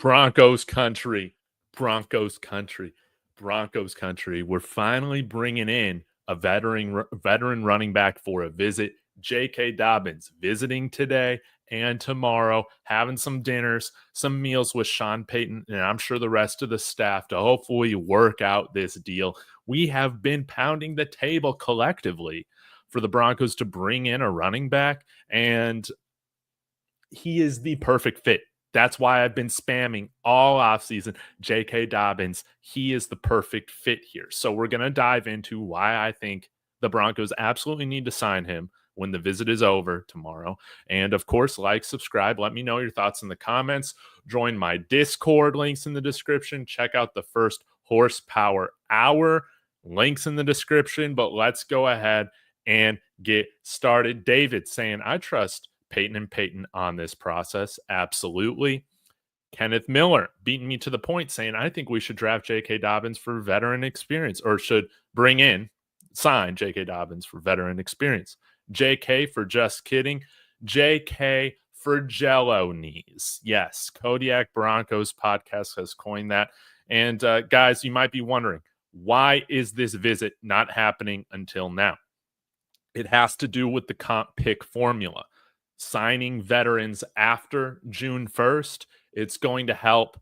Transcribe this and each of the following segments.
Broncos country, Broncos country, Broncos country. We're finally bringing in a veteran running back for a visit. JK Dobbins visiting today and tomorrow, having some dinners, some meals with Sean Payton, and I'm sure the rest of the staff to hopefully work out this deal. We have been pounding the table collectively for the Broncos to bring in a running back, and he is the perfect fit. That's why I've been spamming all offseason. JK Dobbins, he is the perfect fit here. So we're going to dive into why I think the Broncos absolutely need to sign him when the visit is over tomorrow. And of course, like, subscribe. Let me know your thoughts in the comments. Join my Discord, links in the description. Check out the first horsepower hour, links in the description. But let's go ahead and get started. David saying, I trust Payton and Payton on this process. Absolutely. Kenneth Miller beating me to the point, saying, I think we should draft J.K. Dobbins for veteran experience, or should sign J.K. Dobbins for veteran experience. J.K. for just kidding. J.K. for Jello knees. Yes, Kodiak Broncos podcast has coined that. And guys, you might be wondering, why is this visit not happening until now? It has to do with the comp pick formula. Signing veterans after June 1st, it's going to help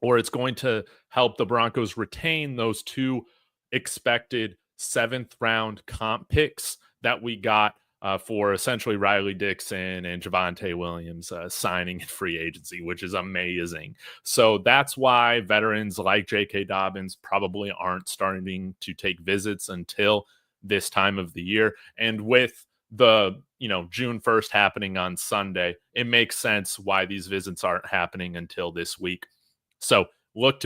the Broncos retain those two expected 7th round comp picks that we got for essentially Riley Dixon and Javonte Williams signing in free agency, which is amazing. So that's why veterans like JK Dobbins probably aren't starting to take visits until this time of the year. And with the June 1st happening on Sunday, it makes sense why these visits aren't happening until this week. So look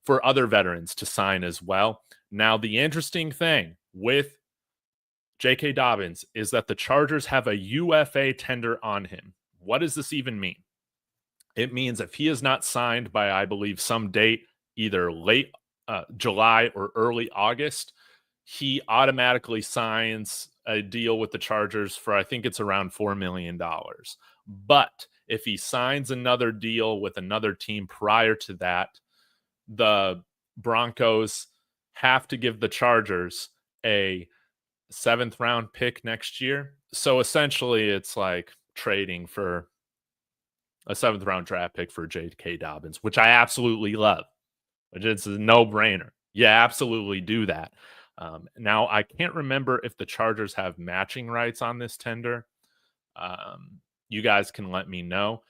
for other veterans to sign as well. Now, the interesting thing with J.K. Dobbins is that the Chargers have a UFA tender on him. What does this even mean? It means if he is not signed by, I believe, some date, either late July or early August, he automatically signs a deal with the Chargers for, I think it's around $4 million. But if he signs another deal with another team prior to that, the Broncos have to give the Chargers a 7th round pick next year. So essentially it's like trading for a 7th round draft pick for J.K. Dobbins, which I absolutely love. It's a no-brainer. Yeah, absolutely do that. Now, I can't remember if the Chargers have matching rights on this tender. You guys can let me know.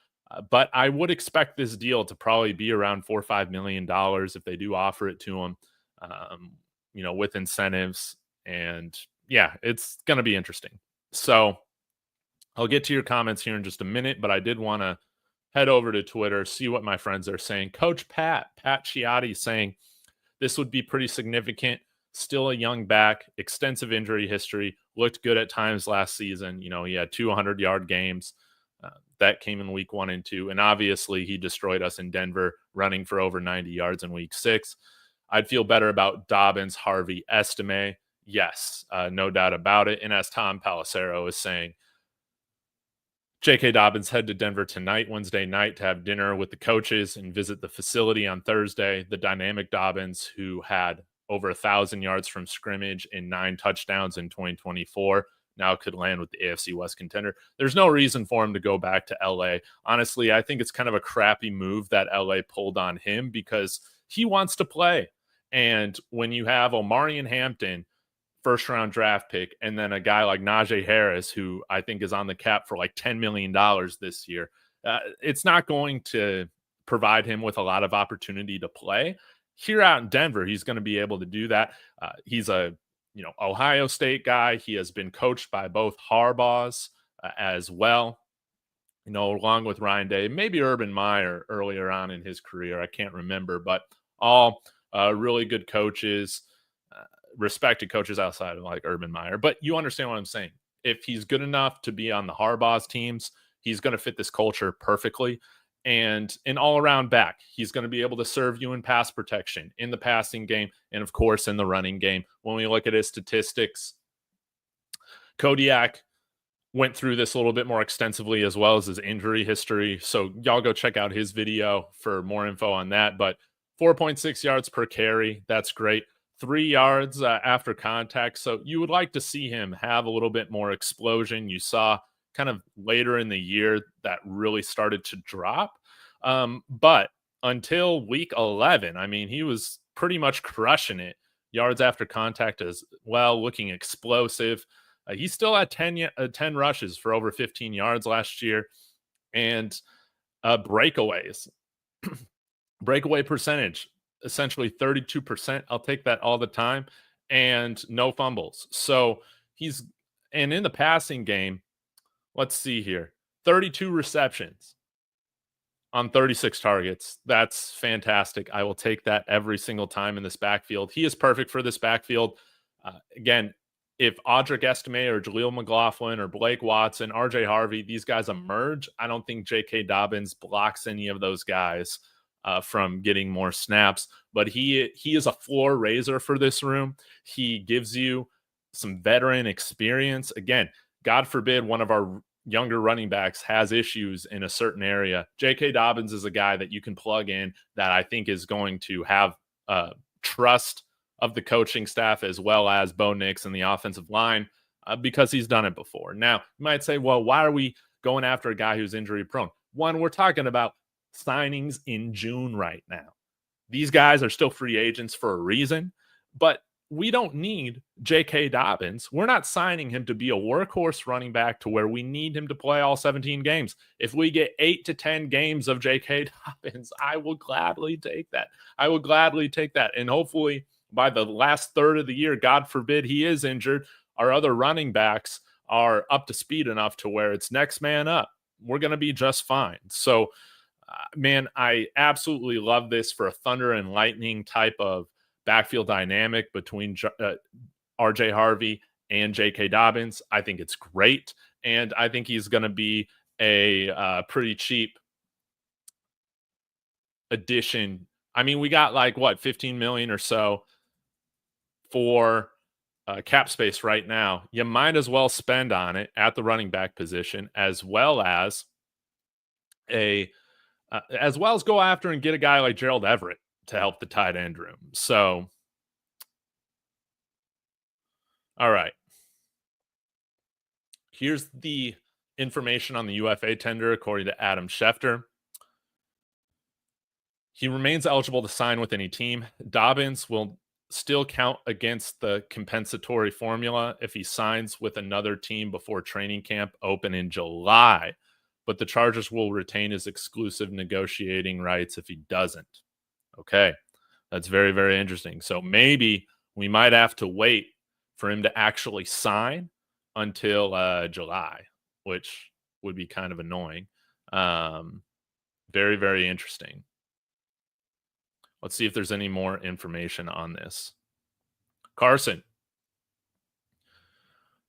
But I would expect this deal to probably be around $4 or $5 million if they do offer it to him, with incentives. And yeah, it's going to be interesting. So I'll get to your comments here in just a minute, but I did want to head over to Twitter, see what my friends are saying. Coach Pat Chiotti saying this would be pretty significant. Still a young back, extensive injury history, looked good at times last season. He had 200-yard games. That came in week 1 and 2. And obviously he destroyed us in Denver, running for over 90 yards in week 6. I'd feel better about Dobbins, Harvey, Estime. Yes, no doubt about it. And as Tom Palacero is saying, JK Dobbins head to Denver tonight, Wednesday night, to have dinner with the coaches and visit the facility on Thursday. The dynamic Dobbins, who had over 1,000 yards from scrimmage and 9 touchdowns in 2024, now could land with the AFC West contender. There's no reason for him to go back to LA. Honestly, I think it's kind of a crappy move that LA pulled on him because he wants to play. And when you have Omarion Hampton, 1st round draft pick, and then a guy like Najee Harris, who I think is on the cap for like $10 million this year, it's not going to provide him with a lot of opportunity to play. Here out in Denver, he's going to be able to do that. He's a Ohio State guy. He has been coached by both Harbaughs as well, along with Ryan Day, maybe Urban Meyer earlier on in his career. I can't remember, but all really good coaches, respected coaches outside of like Urban Meyer. But you understand what I'm saying. If he's good enough to be on the Harbaugh's teams, he's going to fit this culture perfectly. And an all-around back, he's going to be able to serve you in pass protection, in the passing game, and of course in the running game. When we look at his statistics, Kodiak went through this a little bit more extensively, as well as his injury history. So y'all go check out his video for more info on that. But 4.6 yards per carry, that's great. 3 yards after contact. So you would like to see him have a little bit more explosion. You saw kind of later in the year that really started to drop. But until week 11, I mean, he was pretty much crushing it. Yards after contact as well, looking explosive. He still had 10 rushes for over 15 yards last year. And breakaways. Breakaway percentage, essentially 32%. I'll take that all the time. And no fumbles. So and in the passing game, let's see here, 32 receptions on 36 targets. That's fantastic. I will take that every single time in this backfield. He is perfect for this backfield. Again, if Audric Estime or Jaleel McLaughlin or Blake Watson, RJ Harvey, these guys emerge, I don't think JK Dobbins blocks any of those guys from getting more snaps. But he is a floor raiser for this room. He gives you some veteran experience. Again, God forbid one of our younger running backs has issues in a certain area. JK Dobbins is a guy that you can plug in that I think is going to have trust of the coaching staff, as well as Bo Nix and the offensive line, because he's done it before. Now, you might say, well, why are we going after a guy who's injury prone? One, we're talking about signings in June right now. These guys are still free agents for a reason, but we don't need JK Dobbins. We're not signing him to be a workhorse running back to where we need him to play all 17 games. If we get 8 to 10 games of JK Dobbins, I will gladly take that. And hopefully by the last third of the year, God forbid he is injured, our other running backs are up to speed enough to where it's next man up. We're going to be just fine. So, man, I absolutely love this for a thunder and lightning type of backfield dynamic between RJ Harvey and JK Dobbins. I think it's great. And I think he's going to be a pretty cheap addition. I mean, we got like, 15 million or so for cap space right now. You might as well spend on it at the running back position, as well as go after and get a guy like Gerald Everett to help the tight end room. So, all right. Here's the information on the UFA tender, according to Adam Schefter. He remains eligible to sign with any team. Dobbins will still count against the compensatory formula if he signs with another team before training camp open in July, but the Chargers will retain his exclusive negotiating rights if he doesn't. Okay, that's very, very interesting. So maybe we might have to wait for him to actually sign until July, which would be kind of annoying. Very, very interesting. Let's see if there's any more information on this. Carson.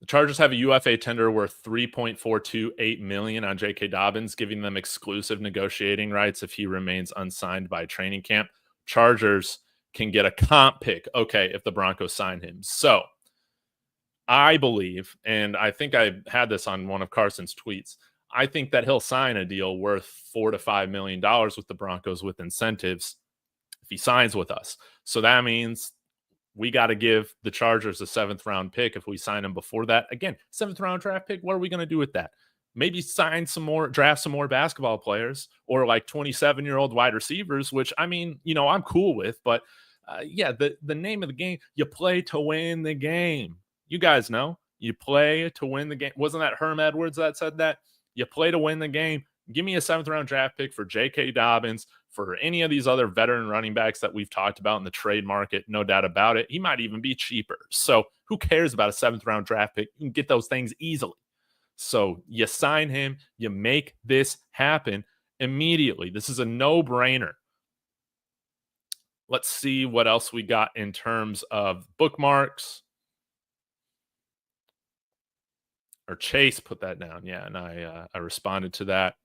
The Chargers have a UFA tender worth $3.428 million on JK Dobbins, giving them exclusive negotiating rights if he remains unsigned by training camp. Chargers can get a comp pick, okay, if the Broncos sign him. So I believe, and I think I had this on one of Carson's tweets, I think that he'll sign a deal worth $4 to $5 million with the Broncos with incentives if he signs with us. So that means we got to give the Chargers a 7th round pick if we sign him before that. Again, 7th round draft pick. What are we going to do with that? Maybe draft some more basketball players, or like 27-year-old wide receivers, which, I mean, I'm cool with. But yeah, the name of the game, you play to win the game. You guys know, you play to win the game. Wasn't that Herm Edwards that said that? You play to win the game. Give me a 7th round draft pick for JK Dobbins, for any of these other veteran running backs that we've talked about in the trade market. No doubt about it. He might even be cheaper. So who cares about a 7th round draft pick? You can get those things easily. So you sign him, you make this happen immediately. This is a no-brainer. Let's see what else we got in terms of bookmarks. Or Chase put that down. Yeah, and I responded to that.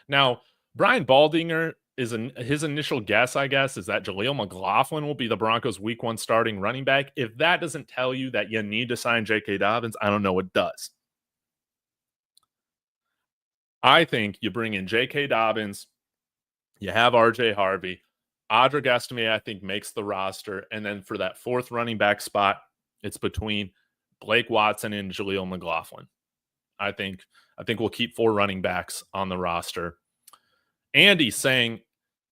Now, Brian Baldinger his initial guess, I guess, is that Jaleel McLaughlin will be the Broncos' week 1 starting running back. If that doesn't tell you that you need to sign JK Dobbins, I don't know what does. I think you bring in JK Dobbins, you have RJ Harvey, Audric Estime, I think, makes the roster. And then for that fourth running back spot, it's between Blake Watson and Jaleel McLaughlin. I think we'll keep 4 running backs on the roster. Andy saying,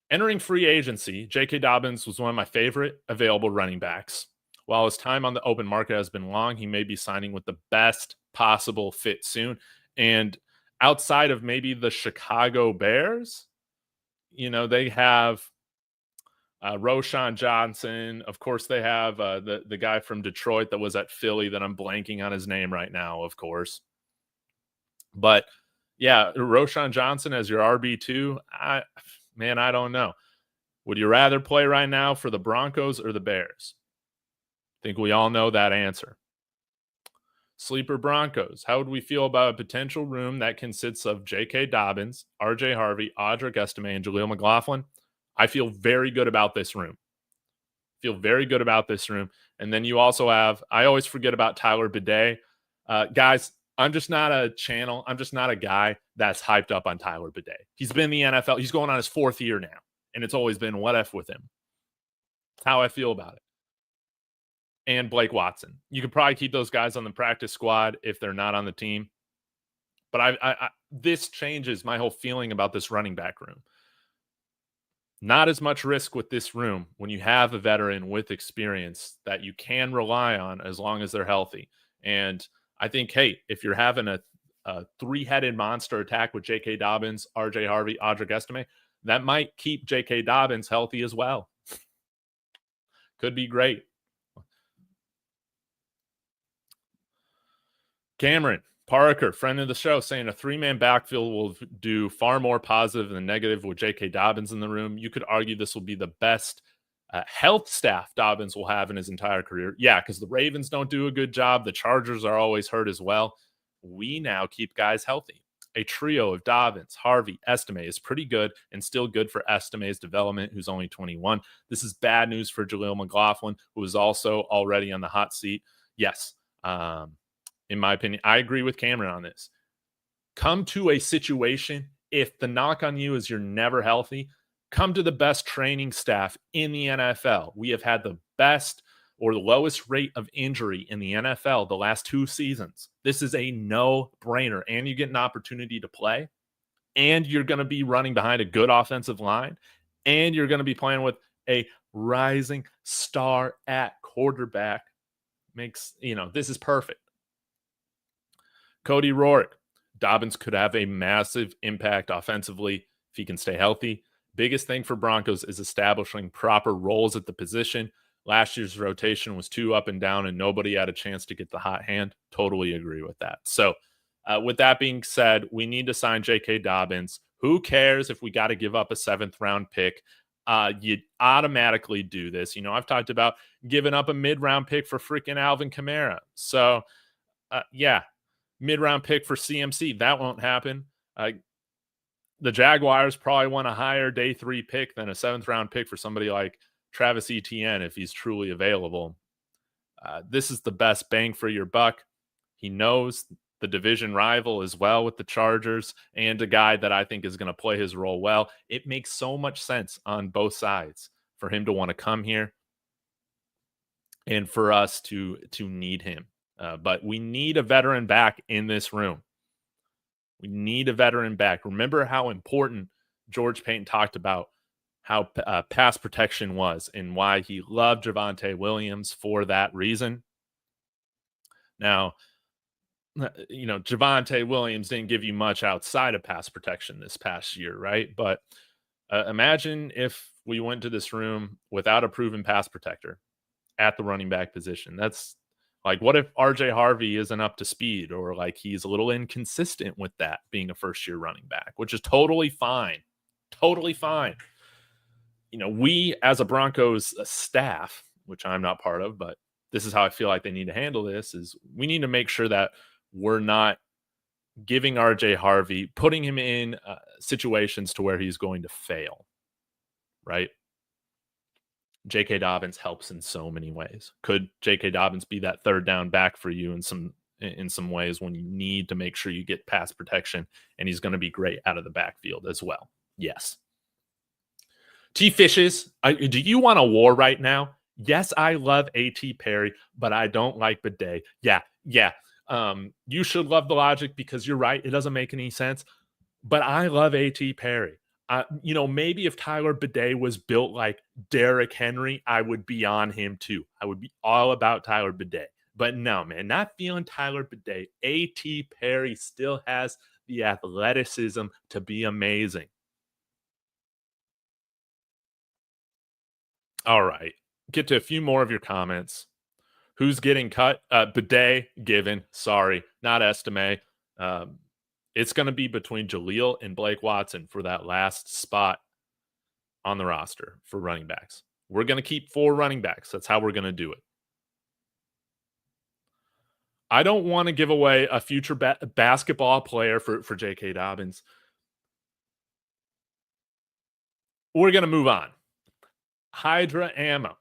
entering free agency, JK Dobbins was one of my favorite available running backs. While his time on the open market has been long, he may be signing with the best possible fit soon. And outside of maybe the Chicago Bears, they have Roschon Johnson. Of course, they have the guy from Detroit that was at Philly that I'm blanking on his name right now, of course. But yeah, Roschon Johnson as your RB2, I don't know. Would you rather play right now for the Broncos or the Bears? I think we all know that answer. Sleeper Broncos. How would we feel about a potential room that consists of JK Dobbins, RJ Harvey, Audric Estime, and Jaleel McLaughlin? I feel very good about this room. And then you also have, I always forget about Tyler Bidet. Guys, I'm just not a channel. I'm just not a guy that's hyped up on Tyler Bidet. He's been in the NFL. He's going on his 4th year now. And it's always been what if with him. That's how I feel about it. And Blake Watson. You could probably keep those guys on the practice squad if they're not on the team. But this changes my whole feeling about this running back room. Not as much risk with this room when you have a veteran with experience that you can rely on as long as they're healthy. And I think, hey, if you're having a 3-headed monster attack with JK Dobbins, RJ Harvey, Audric Estime, that might keep JK Dobbins healthy as well. Could be great. Cameron Parker, friend of the show, saying a 3-man backfield will do far more positive than negative with J.K. Dobbins in the room. You could argue this will be the best health staff Dobbins will have in his entire career. Yeah, because the Ravens don't do a good job. The Chargers are always hurt as well. We now keep guys healthy. A trio of Dobbins, Harvey, Estime is pretty good and still good for Estime's development, who's only 21. This is bad news for Jaleel McLaughlin, who is also already on the hot seat. Yes, in my opinion, I agree with Cameron on this. Come to a situation, if the knock on you is you're never healthy, come to the best training staff in the NFL. We have had the best or the lowest rate of injury in the NFL the last 2 seasons. This is a no-brainer, and you get an opportunity to play, and you're going to be running behind a good offensive line, and you're going to be playing with a rising star at quarterback. This is perfect. Cody Rourke, Dobbins could have a massive impact offensively if he can stay healthy. Biggest thing for Broncos is establishing proper roles at the position. Last year's rotation was too up and down, and nobody had a chance to get the hot hand. Totally agree with that. So with that being said, we need to sign J.K. Dobbins. Who cares if we got to give up a 7th-round pick? You automatically do this. I've talked about giving up a mid-round pick for freaking Alvin Kamara. So, yeah. Mid-round pick for CMC. That won't happen. The Jaguars probably want a higher day 3 pick than a 7th-round pick for somebody like Travis Etienne if he's truly available. This is the best bang for your buck. He knows the division rival as well with the Chargers, and a guy that I think is going to play his role well. It makes so much sense on both sides for him to want to come here and for us to need him. But we need a veteran back in this room. We need a veteran back. Remember how important George Payton talked about how pass protection was and why he loved Javonte Williams for that reason. Now, Javonte Williams didn't give you much outside of pass protection this past year, right? But imagine if we went to this room without a proven pass protector at the running back position. That's like, what if RJ Harvey isn't up to speed, or like he's a little inconsistent with that being a first-year running back, which is totally fine. Totally fine. We as a Broncos staff, which I'm not part of, but this is how I feel like they need to handle this, is we need to make sure that we're not giving RJ Harvey, putting him in situations to where he's going to fail, right? J.K. Dobbins helps in so many ways. Could J.K. Dobbins be that 3rd down back for you in some in some ways when you need to make sure you get pass protection, and he's going to be great out of the backfield as well. Yes. T Fishes, do you want a war right now? Yes, I love A.T. Perry, but I don't like Bidet. Yeah. You should love the logic because you're right. It doesn't make any sense. But I love A.T. Perry. Maybe if Tyler Bidet was built like Derrick Henry, I would be on him too. I would be all about Tyler Bidet. But no, man, not feeling Tyler Bidet. A.T. Perry still has the athleticism to be amazing. All right. Get to a few more of your comments. Who's getting cut? Bidet given. Sorry, not Estime. It's going to be between Jaleel and Blake Watson for that last spot on the roster for running backs. We're going to keep 4 running backs. That's how we're going to do it. I don't want to give away a future basketball player for JK Dobbins. We're going to move on. Hydra Ammo.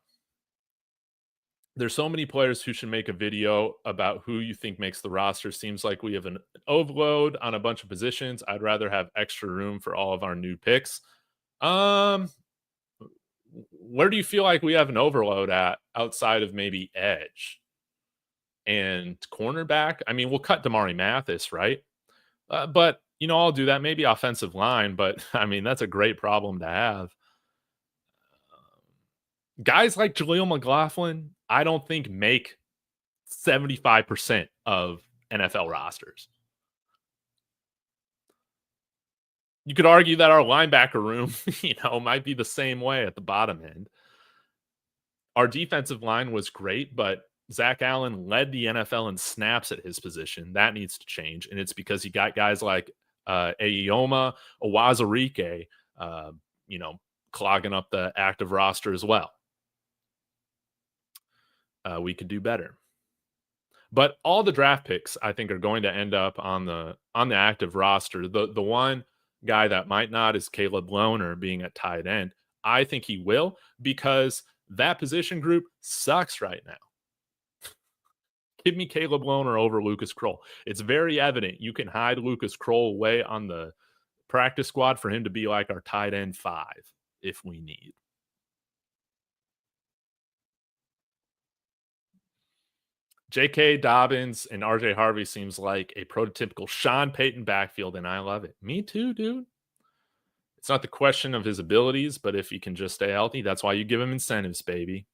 There's so many players who should make a video about who you think makes the roster. Seems like we have an overload on a bunch of positions. I'd rather have extra room for all of our new picks. Where do you feel like we have an overload at outside of maybe edge and cornerback? I mean, we'll cut Damari Mathis, right? But, I'll do that. Maybe offensive line, but, I mean, that's a great problem to have. Guys like Jaleel McLaughlin, I don't think make 75% of NFL rosters. You could argue that our linebacker room, might be the same way at the bottom end. Our defensive line was great, but Zach Allen led the NFL in snaps at his position. That needs to change, and it's because he got guys like Ayoma, Owazarike, clogging up the active roster as well. We could do better. But all the draft picks, I think, are going to end up on the active roster. The one guy that might not is Caleb Lohner being at tight end. I think he will because that position group sucks right now. Give me Caleb Lohner over Lucas Kroll. It's very evident you can hide Lucas Kroll away on the practice squad for him to be like our tight end 5 if we need. JK Dobbins and RJ Harvey seems like a prototypical Sean Payton backfield, and I love it. Me too, dude. It's not the question of his abilities, but if he can just stay healthy, that's why you give him incentives, baby.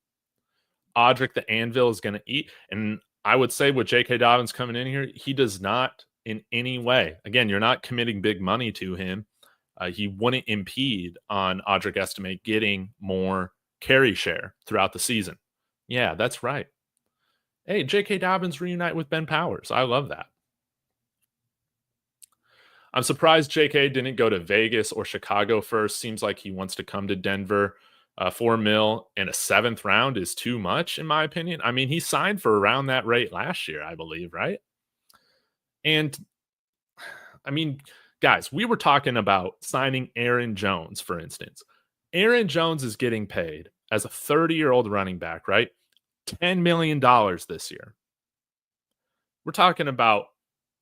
Audric the Anvil is going to eat. And I would say with JK Dobbins coming in here, he does not in any way. Again, you're not committing big money to him. He wouldn't impede on Audric Estime getting more carry share throughout the season. Yeah, that's right. Hey, JK Dobbins reunite with Ben Powers. I love that. I'm surprised JK didn't go to Vegas or Chicago first. Seems like he wants to come to Denver. $4 million and a 7th round is too much, in my opinion. I mean, he signed for around that rate last year, I believe, right? And, I mean, guys, we were talking about signing Aaron Jones, for instance. Aaron Jones is getting paid as a 30-year-old running back, right? $10 million this year. We're talking about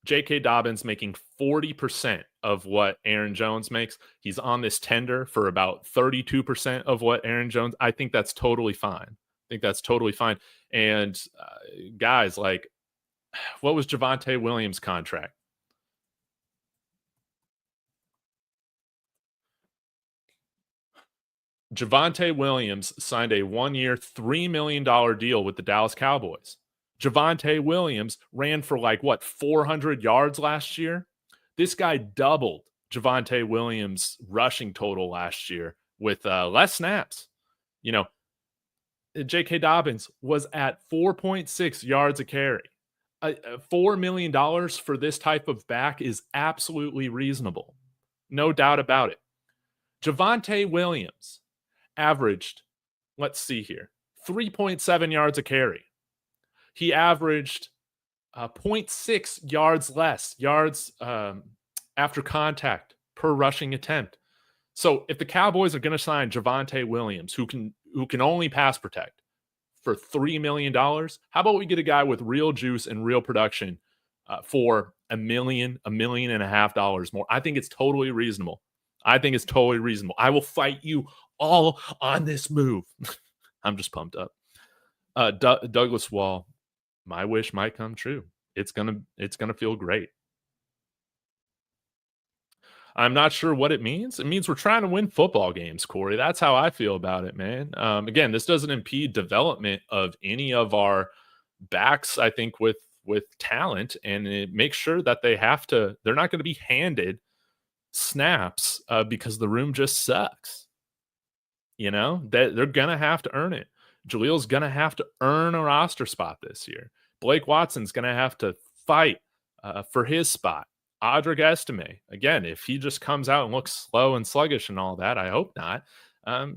JK Dobbins making 40% of what Aaron Jones makes. He's on this tender for about 32% of what Aaron Jones. I think that's totally fine. And guys, like, what was Javonte Williams' contract? Javonte Williams signed a 1-year, $3 million deal with the Dallas Cowboys. Javonte Williams ran for 400 yards last year? This guy doubled Javonte Williams' rushing total last year with less snaps. J.K. Dobbins was at 4.6 yards a carry. $4 million for this type of back is absolutely reasonable. No doubt about it. Javonte Williams averaged, let's see here, 3.7 yards a carry. He averaged 0.6 yards after contact per rushing attempt. So if the Cowboys are going to sign Javonte Williams, who can only pass protect for $3 million, how about we get a guy with real juice and real production for $1.5 million more. I think it's totally reasonable. I will fight you all on this move. I'm just pumped up. Douglas Wall, my wish might come true. It's gonna feel great. I'm not sure what it means. It means we're trying to win football games, Corey. That's how I feel about it, man. Again, this doesn't impede development of any of our backs, I think, with talent, and it makes sure that they're not going to be handed snaps because the room just sucks. You know, they're going to have to earn it. Jaleel's going to have to earn a roster spot this year. Blake Watson's going to have to fight for his spot. Audric Estime, again, if he just comes out and looks slow and sluggish and all that, I hope not.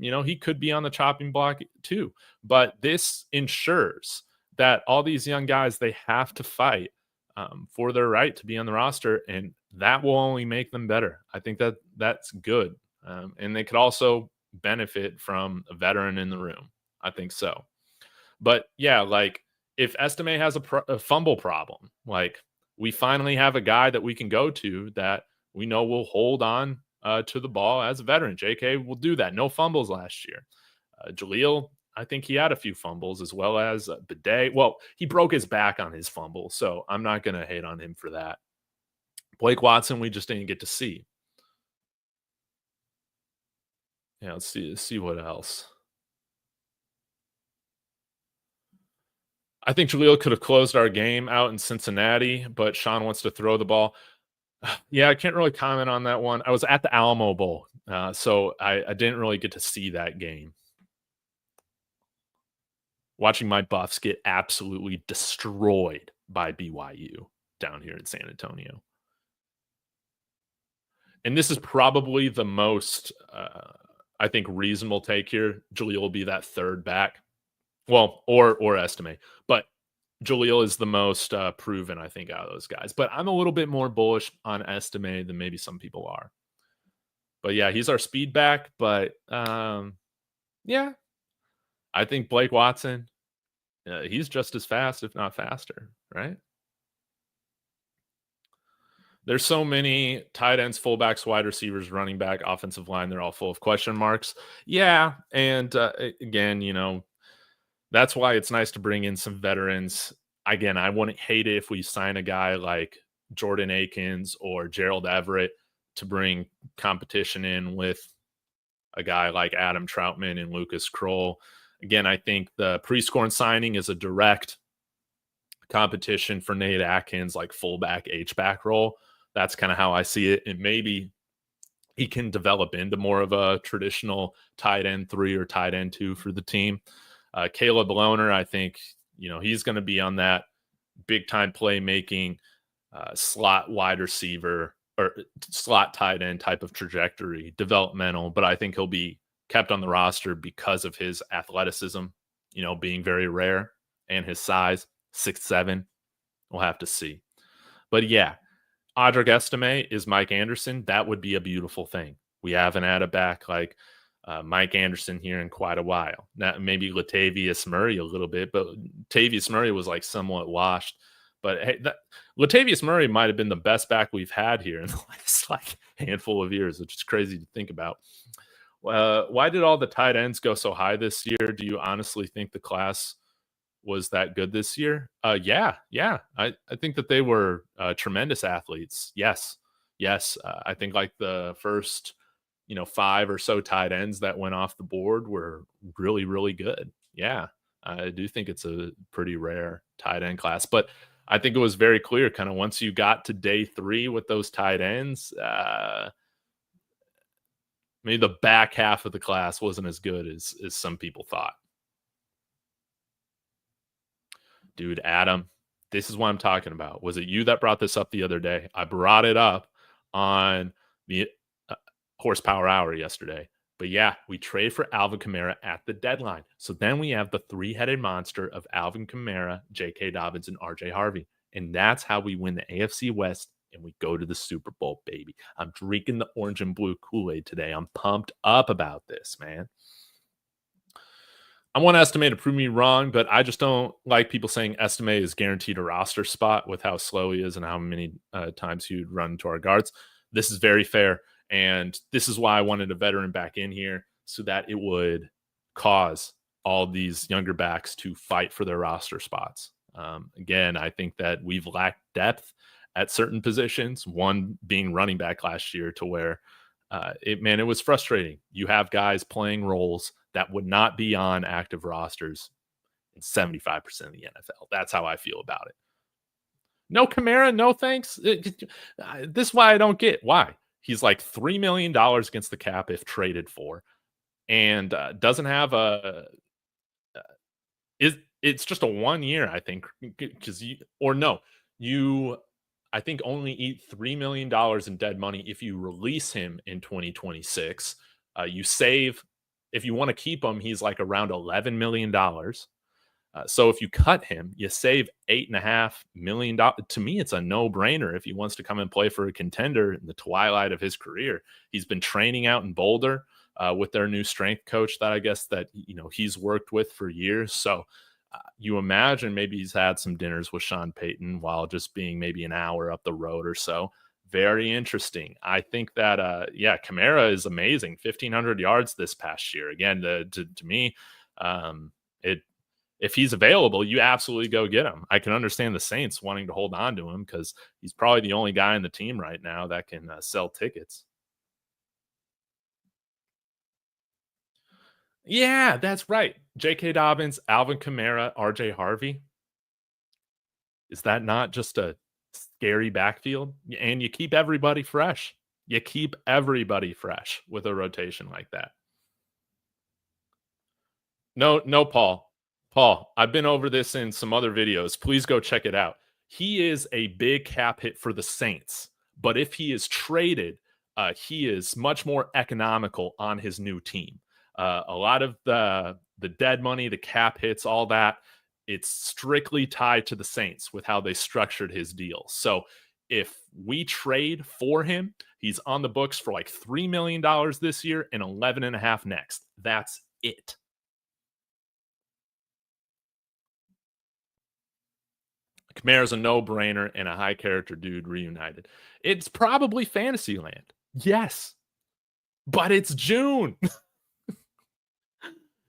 He could be on the chopping block too. But this ensures that all these young guys, they have to fight for their right to be on the roster, and that will only make them better. I think that's good. And they could also benefit from a veteran in the room. I think so. But yeah, like if Estime has a fumble problem, like we finally have a guy that we can go to that we know will hold on to the ball as a veteran. JK will do that. No fumbles last year. Jaleel, I think he had a few fumbles, as well as Bidet. Well, he broke his back on his fumble, so I'm not going to hate on him for that. Blake Watson, we just didn't get to see. Yeah, let's see what else. I think Jaleel could have closed our game out in Cincinnati, but Sean wants to throw the ball. Yeah, I can't really comment on that one. I was at the Alamo Bowl, so I didn't really get to see that game. Watching my Buffs get absolutely destroyed by BYU down here in San Antonio. And this is probably the most, I think, reasonable take here. Jaleel will be that third back. Well, or Estime. But Jaleel is the most proven, I think, out of those guys. But I'm a little bit more bullish on Estime than maybe some people are. But yeah, he's our speed back. But yeah, I think Blake Watson, he's just as fast, if not faster, right? There's so many tight ends, fullbacks, wide receivers, running back, offensive line. They're all full of question marks. Yeah, and again, that's why it's nice to bring in some veterans. Again, I wouldn't hate it if we sign a guy like Jordan Akins or Gerald Everett to bring competition in with a guy like Adam Troutman and Lucas Kroll. Again, I think the Prescorn signing is a direct competition for Nate Atkins, like fullback, H-back role. That's kind of how I see it. And maybe he can develop into more of a traditional tight end 3 or tight end 2 for the team. Caleb Lohner, I think, he's going to be on that big time playmaking slot wide receiver or slot tight end type of trajectory, developmental, but I think he'll be kept on the roster because of his athleticism, being very rare, and his size, 6'7". We'll have to see. But yeah, Audric Estime is Mike Anderson. That would be a beautiful thing. We haven't had a back like Mike Anderson here in quite a while. Now, maybe Latavius Murray a little bit, but Latavius Murray was like somewhat washed. But hey, Latavius Murray might have been the best back we've had here in the last handful of years, which is crazy to think about. Why did all the tight ends go so high this year? Do you honestly think the class was that good this year? Yeah. I think that they were tremendous athletes. Yes. I think like the first 5 or so tight ends that went off the board were really, really good. Yeah, I do think it's a pretty rare tight end class, but I think it was very clear kind of once you got to day 3 with those tight ends, maybe the back half of the class wasn't as good as some people thought. Dude, Adam, this is what I'm talking about. Was it you that brought this up the other day? I brought it up on the Horsepower Hour yesterday. But yeah, we trade for Alvin Kamara at the deadline. So then we have the 3-headed monster of Alvin Kamara, JK Dobbins, and RJ Harvey. And that's how we win the AFC West and we go to the Super Bowl, baby. I'm drinking the orange and blue Kool-Aid today. I'm pumped up about this, man. I want Estime to prove me wrong, but I just don't like people saying Estime is guaranteed a roster spot with how slow he is and how many times he would run to our guards. This is very fair, and this is why I wanted a veteran back in here so that it would cause all these younger backs to fight for their roster spots. Again, I think that we've lacked depth at certain positions, one being running back last year, to where it was frustrating. You have guys playing roles that would not be on active rosters in 75% of the NFL. That's how I feel about it. No Kamara, no thanks. This is why I don't get why. He's like $3 million against the cap if traded for, and doesn't have a it's just a 1 year, I think, because you I think only eat $3 million in dead money if you release him in 2026. You save, if you want to keep him, he's like around $11 million. So if you cut him, you save $8.5 million. To me, it's a no-brainer if he wants to come and play for a contender in the twilight of his career. He's been training out in Boulder with their new strength coach that I guess that he's worked with for years. So you imagine maybe he's had some dinners with Sean Payton while just being maybe an hour up the road or so. Very interesting. I think that, Kamara is amazing. 1,500 yards this past year. Again, to me, if he's available, you absolutely go get him. I can understand the Saints wanting to hold on to him because he's probably the only guy in the team right now that can sell tickets. Yeah, that's right. JK Dobbins, Alvin Kamara, RJ Harvey. Is that not just a scary backfield? And you keep everybody fresh. You keep everybody fresh with a rotation like that. No, Paul. Paul, I've been over this in some other videos. Please go check it out. He is a big cap hit for the Saints, but if he is traded, he is much more economical on his new team. A lot of the dead money, the cap hits, all that, it's strictly tied to the Saints with how they structured his deal. So if we trade for him, he's on the books for like $3 million this year and 11.5 next. That's it. Kamara's a no-brainer and a high-character dude reunited. It's probably Fantasyland. Yes. But it's June.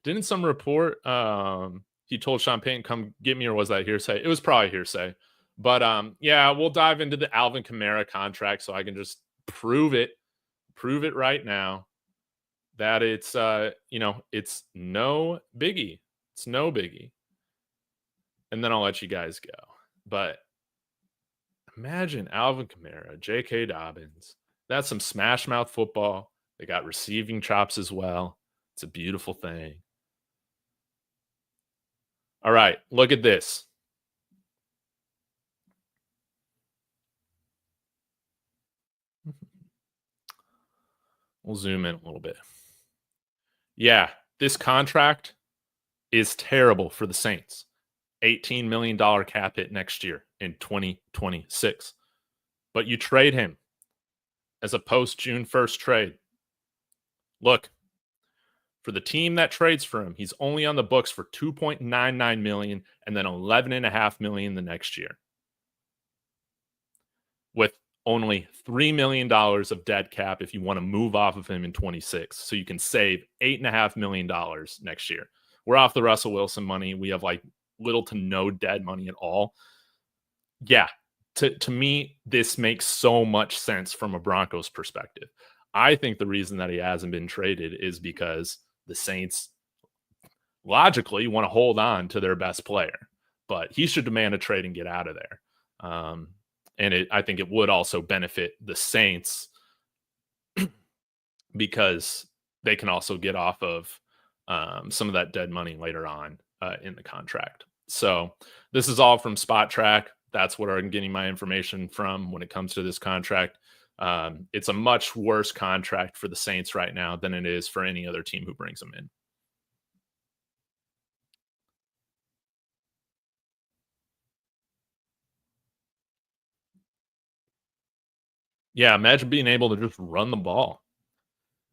Didn't some report he told Sean Payton, come get me, or was that hearsay? It was probably hearsay. But we'll dive into the Alvin Kamara contract so I can just prove it right now that it's it's no biggie. It's no biggie. And then I'll let you guys go. But imagine Alvin Kamara, JK Dobbins. That's some smash mouth football. They got receiving chops as well. It's a beautiful thing. All right, look at this. We'll zoom in a little bit. Yeah, this contract is terrible for the Saints. $18 million cap hit next year in 2026. But you trade him as a post-June 1st trade. Look, for the team that trades for him, he's only on the books for $2.99 million and then $11.5 million the next year, with only $3 million of dead cap if you want to move off of him in 26. So you can save $8.5 million next year. We're off the Russell Wilson money. We have like little to no dead money at all. Yeah, to me, this makes so much sense from a Broncos perspective. I think the reason that he hasn't been traded is because the Saints logically want to hold on to their best player, but he should demand a trade and get out of there. And I think it would also benefit the Saints because they can also get off of some of that dead money later on in the contract. So this is all from Spot Track. That's where I'm getting my information from when it comes to this contract. It's a much worse contract for the Saints right now than it is for any other team who brings them in. Yeah, imagine being able to just run the ball.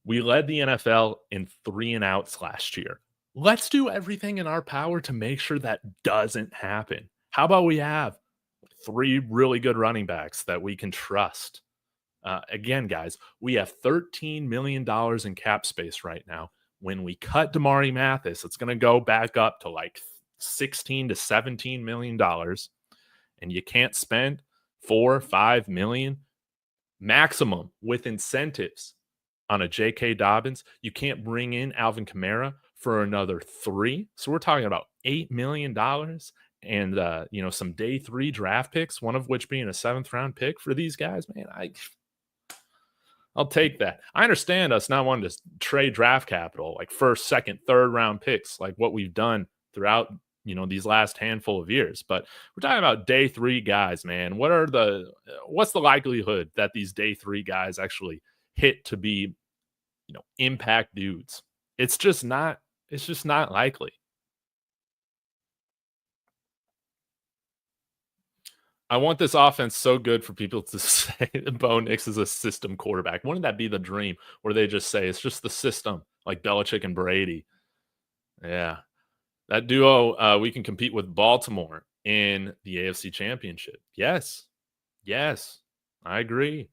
We led the NFL in 3 and outs last year. Let's do everything in our power to make sure that doesn't happen. How about we have 3 really good running backs that we can trust? Again, guys, we have $13 million in cap space right now. When we cut Damari Mathis, it's going to go back up to like $16 to $17 million. And you can't spend 4 or 5 million maximum with incentives on a JK Dobbins. You can't bring in Alvin Kamara for another 3. So we're talking about $8 million and some day 3 draft picks, one of which being a 7th round pick for these guys. Man, I'll take that. I understand us not wanting to trade draft capital, like 1st, 2nd, 3rd round picks, like what we've done throughout, these last handful of years. But we're talking about day 3 guys, man. What's the likelihood that these day 3 guys actually hit to be, impact dudes? It's just not likely. I want this offense so good for people to say Bo Nix is a system quarterback. Wouldn't that be the dream where they just say it's just the system, like Belichick and Brady? Yeah. That duo, we can compete with Baltimore in the AFC Championship. Yes. Yes. I agree.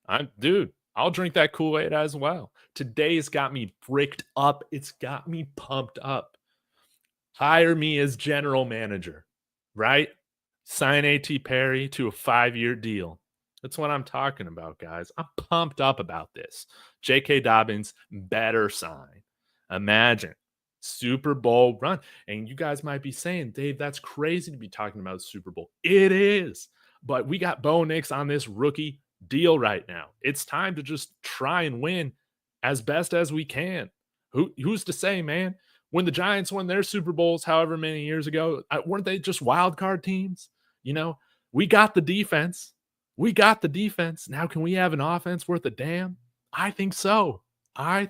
I'll drink that Kool-Aid as well. Today's got me bricked up. It's got me pumped up. Hire me as general manager, right? Sign A.T. Perry to a 5-year deal. That's what I'm talking about, guys. I'm pumped up about this. JK Dobbins better sign. Imagine Super Bowl run. And you guys might be saying, Dave, that's crazy to be talking about Super Bowl. It is. But we got Bo Nix on this rookie deal right now. It's time to just try and win as best as we can. Who's to say, man? When the Giants won their Super Bowls however many years ago, weren't they just wild card teams? We got the defense. Now, can we have an offense worth a damn? I think so. Will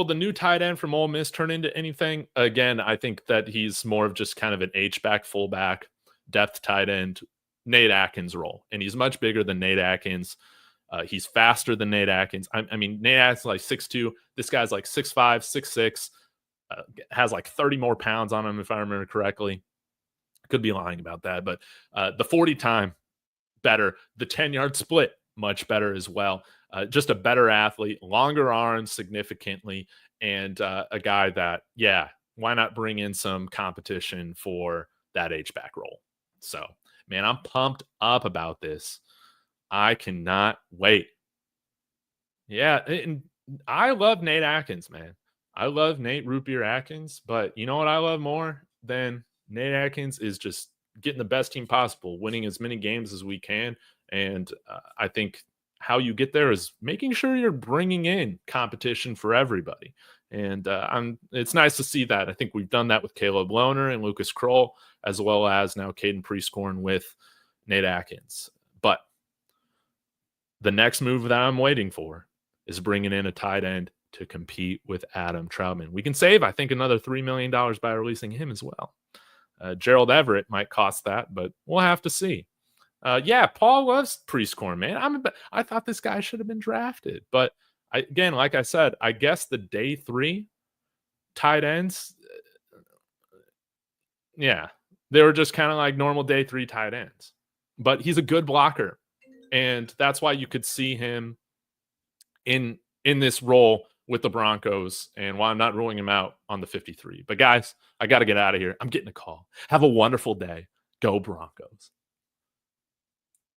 the new tight end from Ole Miss turn into anything? Again, I think that he's more of just kind of an H-back, fullback, depth tight end, Nate Atkins role. And he's much bigger than Nate Atkins. He's faster than Nate Atkins. I mean, Nate Atkins is like 6'2". This guy's like 6'5", 6'6", has like 30 more pounds on him, if I remember correctly. Could be lying about that, but the 40 time better. The 10-yard split, much better as well. Just a better athlete, longer arms significantly, and a guy that, why not bring in some competition for that H-back role? So, man, I'm pumped up about this. I cannot wait. Yeah, and I love Nate Atkins, man. I love Nate Root Beer Atkins, but you know what I love more than Nate Atkins is just getting the best team possible, winning as many games as we can. And I think how you get there is making sure you're bringing in competition for everybody. And it's nice to see that. I think we've done that with Caleb Lohner and Lucas Kroll, as well as now Caden Prieskorn with Nate Atkins. But the next move that I'm waiting for is bringing in a tight end to compete with Adam Troutman. We can save, I think, another $3 million by releasing him as well. Gerald Everett might cost that, but we'll have to see. Paul loves Prieskorn, man. I thought this guy should have been drafted. But again, like I said, I guess the day 3 tight ends, they were just kind of like normal day 3 tight ends. But he's a good blocker. And that's why you could see him in this role with the Broncos, and why I'm not ruling him out on the 53. But guys, I got to get out of here. I'm getting a call. Have a wonderful day. Go Broncos.